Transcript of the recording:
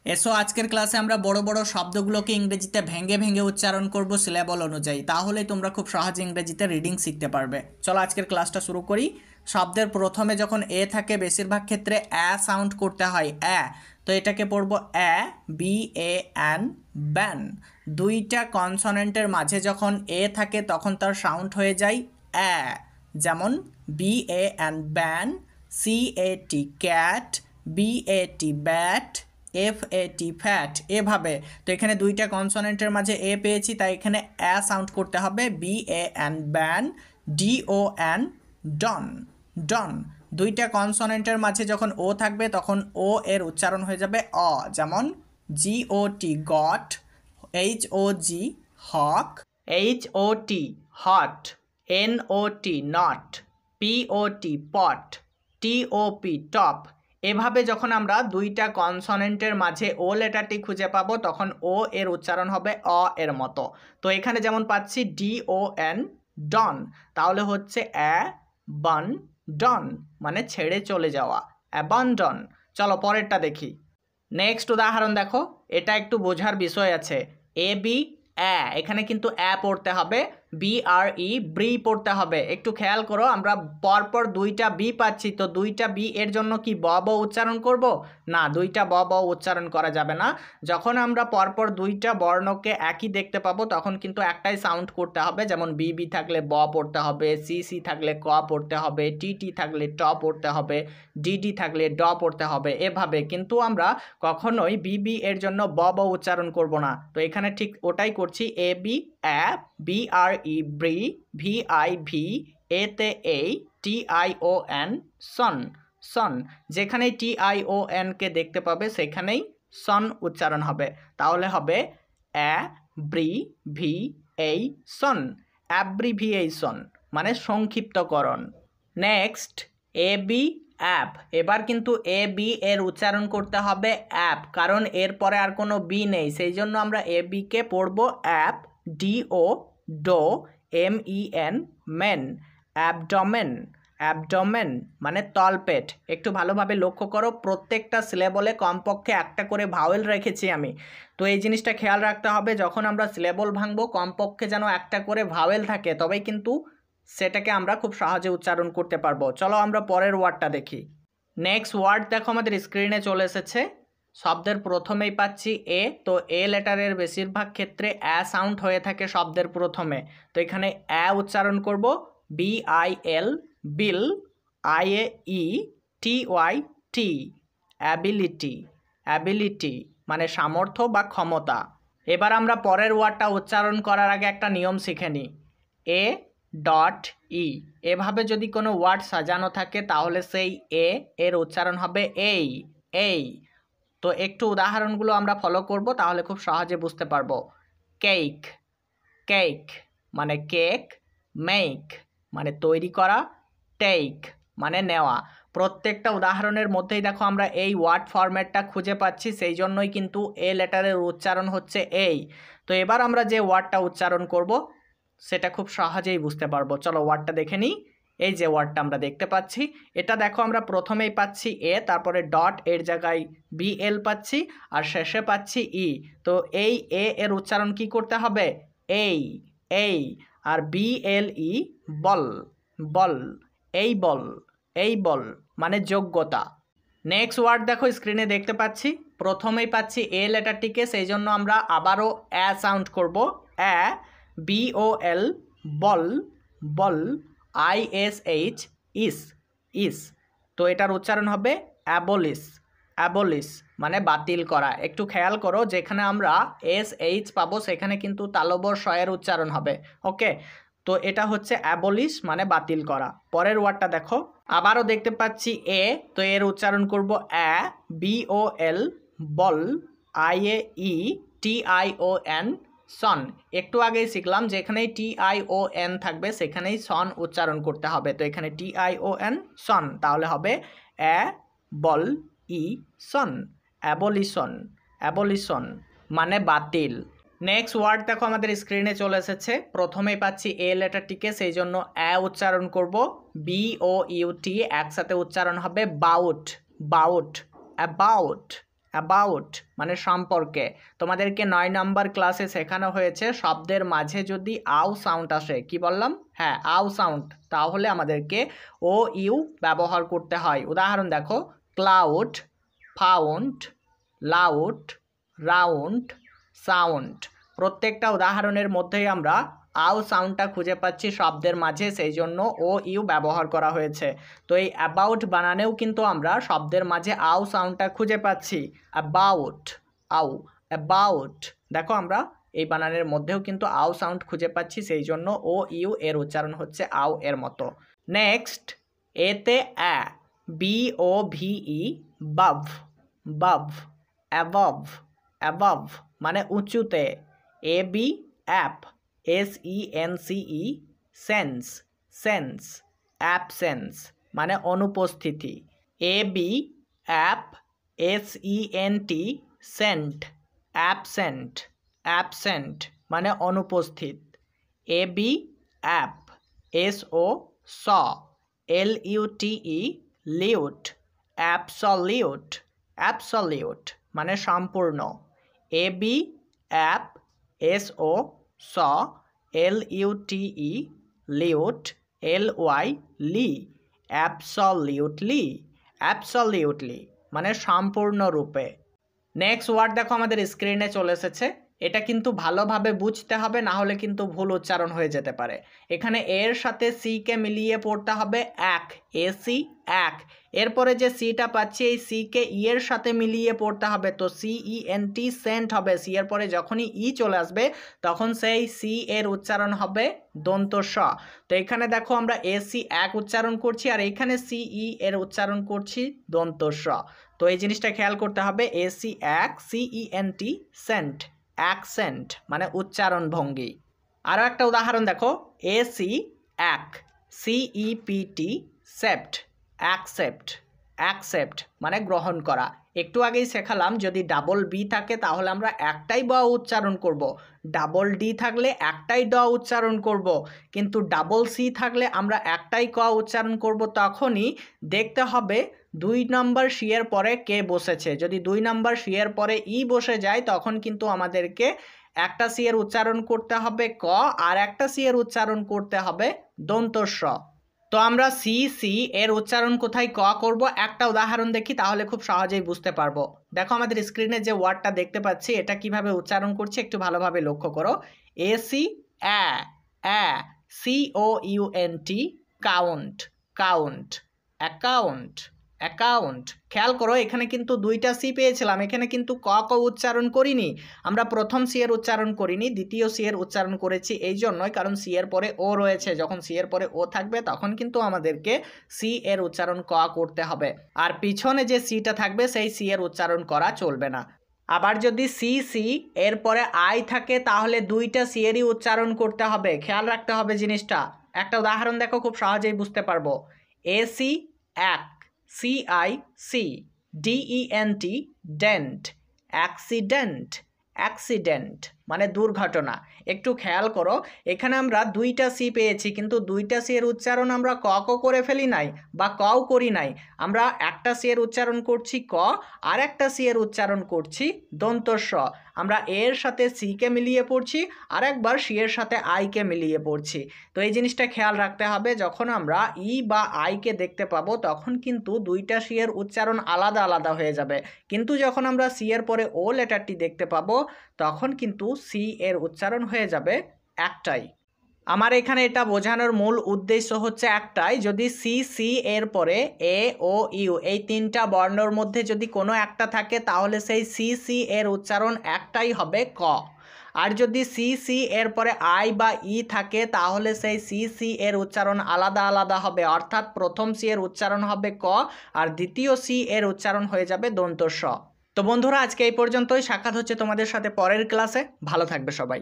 এসো আজকের ক্লাসে আমরা বড় বড় শব্দগুলোকে ইংরেজিতে ভেঙে ভেঙে উচ্চারণ করব সিলেবল অনুযায়ী, তাহলে তোমরা খুব সহজে ইংরেজিতে রিডিং শিখতে পারবে। চলো আজকের ক্লাসটা শুরু করি। শব্দের প্রথমে যখন এ থাকে বেশিরভাগ ক্ষেত্রে অ্যা সাউন্ড করতে হয়, অ্যা। তো এটাকে পড়বো অ্যা, বি এ এন, ব্যান। দুইটা কনসোনেন্টের মাঝে যখন এ থাকে তখন তার সাউন্ড হয়ে যায় অ্যা। যেমন B A N ban, C A T cat, B A T bat, F A T fat, এভাবে। তো এখানে দুইটা কনসোনেন্টের মাঝে এ পেয়েছি, তাই এখানে অ্যা সাউন্ড করতে হবে, B A N ban, D O N don, don. দুইটা কনসোনেন্টের মাঝে যখন ও থাকবে তখন ও এর উচ্চারণ হয়ে যাবে অ। যেমন G O T got, H O G hog, H O T hot, N O T not, P O T pot, T O P top. এভাবে যখন আমরা দুইটা কনসোনেন্টের মাঝে ও লেটারটি খুঁজে পাবো তখন ও এর উচ্চারণ হবে অ এর মতো। তো এখানে যেমন পাচ্ছি ডি ও এন ডন, তাহলে হচ্ছে অ্যা বন ডন, মানে ছেড়ে চলে যাওয়া, অ্যাবন্ডন। চলো পরেরটা দেখি। নেক্সট উদাহরণ দেখো, এটা একটু বোঝার বিষয় আছে। এ বি অ্যা, এখানে কিন্তু অ্যা পড়তে হবে, বি আর ই ব্রি পড়তে হবে। একটু খেয়াল করো, আমরা পরপর দুইটা বি পাচ্ছি, তো দুইটা বি এর জন্য কি ব ব উচ্চারণ করব? না, দুইটা ব ব উচ্চারণ করা যাবে না। যখন আমরা পরপর দুইটা বর্ণকে একই দেখতে পাবো তখন কিন্তু একটাই সাউন্ড করতে হবে। যেমন বি বি থাকলে ব পড়তে হবে, সি সি থাকলে ক পড়তে হবে, টি টি থাকলে ট পড়তে হবে, ডি ডি থাকলে ড পড়তে হবে, এভাবে। কিন্তু আমরা কখনোই বি বি এর জন্য ব ব উচ্চারণ করব না। তো এখানে ঠিক ওটাই করছি, A B a, B R E bre, V I V, এতে এই, টি আই ও এন সন, সন। যেখানেই টি আই ও এন কে দেখতে পাবে সেখানেই সন উচ্চারণ হবে। তাহলে হবে অ্যা ব্রি ভি এই সন, অ্যাব্রিভিয়েশন, মানে সংক্ষিপ্তকরণ। নেক্সট এ বি অ্যাপ। এবার কিন্তু এ বি এর উচ্চারণ করতে হবে অ্যাপ, কারণ এরপরে আর কোনো বি নেই, সেই জন্য আমরা এ বিকে পড়ব ab, D O do, M E N men, abdomen, abdomen মানে তলপেট। একটু ভালোভাবে লক্ষ্য করো, প্রত্যেকটা সিলেবলে কমপক্ষে একটা করে ভাওয়েল রেখেছি আমি। তো এই জিনিসটা খেয়াল রাখতে হবে, যখন আমরা সিলেবল ভাঙবো কমপক্ষে যেন একটা করে ভাওয়েল থাকে, তবেই কিন্তু সেটাকে আমরা খুব সহজে উচ্চারণ করতে পারবো। চলো আমরা পরের ওয়ার্ডটা দেখি। নেক্সট ওয়ার্ড দেখো আমাদের স্ক্রিনে চলে এসেছে। শব্দের প্রথমেই পাচ্ছি এ, তো এ লেটারের বেশিরভাগ ক্ষেত্রে অ্যা সাউন্ড হয়ে থাকে শব্দের প্রথমে। তো এখানে অ্যা উচ্চারণ করব, B I L bill, I A E T Y T, ability, ability মানে সামর্থ্য বা ক্ষমতা। এবার আমরা পরের ওয়ার্ডটা উচ্চারণ করার আগে একটা নিয়ম শিখে নিই। এ ডট ই, এভাবে যদি কোনো ওয়ার্ড সাজানো থাকে তাহলে সেই এ এর উচ্চারণ হবে এই, এই। তো একটু উদাহরণগুলো আমরা ফলো করব, তাহলে খুব সহজে বুঝতে পারবো। কেক, কেক মানে কেক, মেক মানে তৈরি করা, টেক মানে নেওয়া। প্রত্যেকটা উদাহরণের মধ্যেই দেখো আমরা এই ওয়ার্ড ফরম্যাটটা খুঁজে পাচ্ছি, সেই জন্যই কিন্তু এ লেটারের উচ্চারণ হচ্ছে এই। তো এবার আমরা যে ওয়ার্ডটা উচ্চারণ করব সেটা খুব সহজেই বুঝতে পারবো। চলো ওয়ার্ডটা দেখে নিই। এই যে ওয়ার্ডটা আমরা দেখতে পাচ্ছি, এটা দেখো আমরা প্রথমেই পাচ্ছি এ, তারপরে ডট এর জায়গায় বি এল পাচ্ছি, আর শেষে পাচ্ছি ই। তো এই এ এর উচ্চারণ কি করতে হবে? এই, এই। আর বি এল ই বল, বল, এই বল, এই বল মানে যোগ্যতা। নেক্সট ওয়ার্ড দেখো স্ক্রিনে দেখতে পাচ্ছি, প্রথমেই পাচ্ছি এ লেটারটিকে, সেই জন্য আমরা আবারও অ্যা সাউন্ড করব, a, B O L bol, bol, I S H ish, ish. তো এটার উচ্চারণ হবে অ্যাবলিশ, অ্যাবলিশ মানে বাতিল করা। একটু খেয়াল করো, যেখানে আমরা এস এইচ পাবো সেখানে কিন্তু তালব্য শয়ের উচ্চারণ হবে। ওকে, তো এটা হচ্ছে অ্যাবলিশ মানে বাতিল করা। পরের ওয়ার্ডটা দেখো, আবারও দেখতে পাচ্ছি এ, তো এর উচ্চারণ করব a, B O L bol, I A E T I O N sion. একটু আগেই শিখলাম যেখানেই টি আই ও এন থাকবে সেখানেই সন উচ্চারণ করতে হবে। তো এখানে টি আই ও এন সন, তাহলে হবে অ্যা বল ই সন, অ্যাবলিশন, অ্যাবলিশন মানে বাতিল। নেক্সট ওয়ার্ড দেখো আমাদের স্ক্রিনে চলে এসেছে, প্রথমেই পাচ্ছি এ লেটারটিকে, সেই জন্য অ্যা উচ্চারণ করব, বি ও ইউ টি একসাথে উচ্চারণ হবে বাউট, বাউট, অ্যাবাউট, অ্যাবাউট মানে সম্পর্কে। তোমাদেরকে 9 নম্বর ক্লাসে শেখানো হয়েছে শব্দের মাঝে যদি আউ সাউন্ড আসে, কি বললাম? হ্যাঁ, আউ সাউন্ড, তাহলে আমাদেরকে ও ইউ ব্যবহার করতে হয়। উদাহরণ দেখো, cloud, found, loud, round, sound. প্রত্যেকটা উদাহরণের মধ্যেই আমরা আউ সাউন্ডটা খুঁজে পাচ্ছি শব্দের মাঝে, সেই জন্য ও ইউ ব্যবহার করা হয়েছে। তো এই অ্যাবাউট বানানেও কিন্তু আমরা শব্দের মাঝে আউ সাউন্ডটা খুঁজে পাচ্ছি। অ্যাবাউট, আউ, অ্যাবাউট। দেখো আমরা এই বানানের মধ্যেও কিন্তু আউ সাউন্ড খুঁজে পাচ্ছি, সেই জন্য ও ইউ এর উচ্চারণ হচ্ছে আউ এর মতো। নেক্সট, এতে A, B O V E, bove, bove, above, above মানে উঁচুতে। A B, ab, SENCE, sense, sense, absence মানে অনুপস্থিতি। A B, ab, SENT, sent, absent, absent মানে অনুপস্থিত। A B, ab, SO, so, LUTE, lute, absolute, absolute মানে সম্পূর্ণ। A B, ab, SO, so, LUTE, lute, LY, ly, absolutely, absolutely মানে সম্পূর্ণরূপে। Next word দেখো আমাদের স্ক্রিনে চলে এসেছে। এটা কিন্তু ভালোভাবে বুঝতে হবে, না হলে কিন্তু ভুল উচ্চারণ হয়ে যেতে পারে। এখানে এর সাথে সিকে মিলিয়ে পড়তে হবে এক, এসি, এক। এরপরে যে সিটা পাচ্ছি এই সিকে ই এর সাথে মিলিয়ে পড়তে হবে, তো CENT, সেন্ট হবে। সি এর পরে যখনই ই চলে আসবে তখন সেই সি এর উচ্চারণ হবে দন্ত স। তো এখানে দেখো আমরা এসি এক উচ্চারণ করছি, আর এখানে সিই এর উচ্চারণ করছি দন্ত স। তো এই জিনিসটা খেয়াল করতে হবে, এসি এক, CENT, সেন্ট, অ্যাকসেন্ট মানে উচ্চারণ ভঙ্গি। আরও একটা উদাহরণ দেখো, এসি এক, CEPT, সেপ্ট, অ্যাকসেপ্ট, অ্যাকসেপ্ট মানে গ্রহণ করা। একটু আগেই শেখালাম যদি ডাবল বি থাকে তাহলে আমরা একটাই ব উচ্চারণ করব, ডাবল ডি থাকলে একটাই ড উচ্চারণ করব, কিন্তু ডাবল সি থাকলে আমরা একটাই ক উচ্চারণ করব। তখনই দেখতে হবে 2 নম্বর সি এর পরে কে বসেছে। যদি 2 নম্বর সি এর পরে ই বসে যায় তখন কিন্তু আমাদেরকে একটা সি এর উচ্চারণ করতে হবে ক, আর একটা সি এর উচ্চারণ করতে হবে দন্ত স। তো আমরা সি এর উচ্চারণ কোথায় ক করব একটা উদাহরণ দেখি, তাহলে খুব সহজেই বুঝতে পারবো। দেখো আমাদের স্ক্রিনে যে ওয়ার্ডটা দেখতে পাচ্ছি এটা কিভাবে উচ্চারণ করছি একটু ভালোভাবে লক্ষ্য করো। এসি অ্যা, COUNT, count, count, account, account. খেয়াল করো এখানে কিন্তু দুইটা সি পেয়েছিলাম, এখানে কিন্তু ক উচ্চারণ করিনি। আমরা প্রথম সি এর উচ্চারণ করিনি, দ্বিতীয় সি এর উচ্চারণ করেছি এই জন্যই, কারণ সি এর পরে ও রয়েছে। যখন সি এর পরে ও থাকবে তখন কিন্তু আমাদেরকে সি এর উচ্চারণ ক করতে হবে, আর পিছনে যে সিটা থাকবে সেই সি এর উচ্চারণ করা চলবে না। আবার যদি সি এর পরে আই থাকে তাহলে দুইটা সি এরই উচ্চারণ করতে হবে, খেয়াল রাখতে হবে জিনিসটা। একটা উদাহরণ দেখো খুব সহজেই বুঝতে পারবো। এসি এক, CIC, DENT, dent, accident, accident মানে দুর্ঘটনা। একটু খেয়াল করো এখানে আমরা দুইটা সি পেয়েছি, কিন্তু দুইটা সি এর উচ্চারণ আমরা ক করে ফেলি নাই বা কও করি নাই। আমরা একটা সি এর উচ্চারণ করছি ক, আর একটা সি এর উচ্চারণ করছি দন্ত স। আমরা এর সাথে সিকে মিলিয়ে পড়ছি, আর একবার সি এর সাথে আইকে মিলিয়ে পড়ছি। তো এই জিনিসটা খেয়াল রাখতে হবে, যখন আমরা ই বা আইকে দেখতে পাবো তখন কিন্তু দুইটা সি এর উচ্চারণ আলাদা আলাদা হয়ে যাবে, কিন্তু যখন আমরা সি এর পরে ও লেটারটি দেখতে পাবো তখন কিন্তু সি এর উচ্চারণ হয়ে যাবে একটাই। আমার এখানে এটা বোঝানোর মূল উদ্দেশ্য হচ্ছে একটাই, যদি সি এর পরে এ ও ইউ এই তিনটা বর্ণর মধ্যে যদি কোনো একটা থাকে তাহলে সেই সি এর উচ্চারণ একটাই হবে ক। আর যদি সি এর পরে আই বা ই থাকে তাহলে সেই সি এর উচ্চারণ আলাদা আলাদা হবে, অর্থাৎ প্রথম সি এর উচ্চারণ হবে ক, আর দ্বিতীয় সি এর উচ্চারণ হয়ে যাবে দন্ত স। তো বন্ধুরা আজকে এই পর্যন্তই, সাক্ষাৎ হচ্ছে তোমাদের সাথে পরের ক্লাসে। ভালো থাকবে সবাই।